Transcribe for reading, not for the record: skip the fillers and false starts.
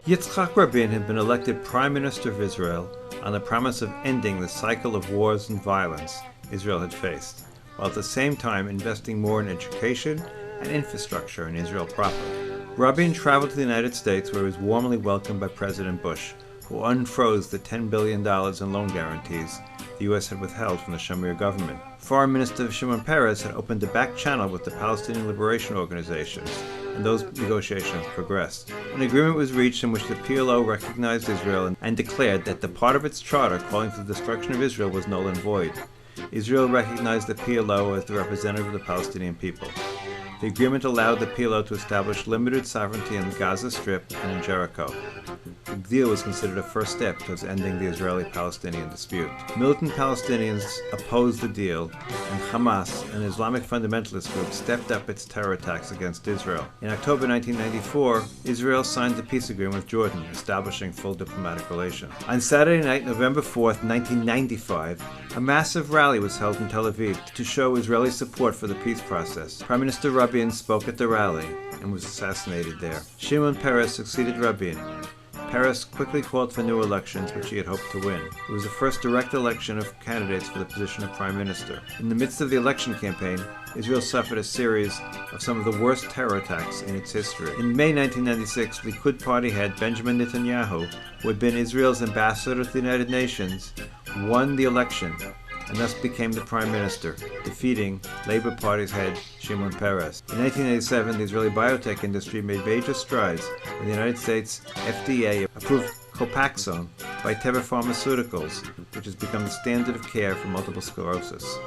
Yitzhak Rabin had been elected Prime Minister of Israel on the promise of ending the cycle of wars and violence Israel had faced, while at the same time investing more in education and infrastructure in Israel proper. Rabin traveled to the United States, where he was warmly welcomed by President Bush, who unfroze the $10 billion in loan guarantees the U.S. had withheld from the Shamir government. Foreign Minister Shimon Peres had opened a back channel with the Palestinian Liberation Organizations, and those negotiations progressed. An agreement was reached in which the PLO recognized Israel and declared that the part of its charter calling for the destruction of Israel was null and void. Israel recognized the PLO as the representative of the Palestinian people. The agreement allowed the PLO to establish limited sovereignty in the Gaza Strip and in Jericho. The deal was considered a first step towards ending the Israeli-Palestinian dispute. Militant Palestinians opposed the deal, and Hamas, an Islamic fundamentalist group, stepped up its terror attacks against Israel. In October 1994, Israel signed the peace agreement with Jordan, establishing full diplomatic relations. On Saturday night, November 4th, 1995, a massive rally was held in Tel Aviv to show Israeli support for the peace process. Prime Minister Rabin spoke at the rally and was assassinated there. Shimon Peres succeeded Rabin. Peres quickly called for new elections, which he had hoped to win. It was the first direct election of candidates for the position of Prime Minister. In the midst of the election campaign, Israel suffered a series of some of the worst terror attacks in its history. In May 1996, Likud party head Benjamin Netanyahu, who had been Israel's ambassador to the United Nations, won the election and thus became the Prime Minister, defeating Labour Party's head Shimon Peres. In 1987, the Israeli biotech industry made major strides when the United States FDA approved Copaxone by Teva Pharmaceuticals, which has become the standard of care for multiple sclerosis.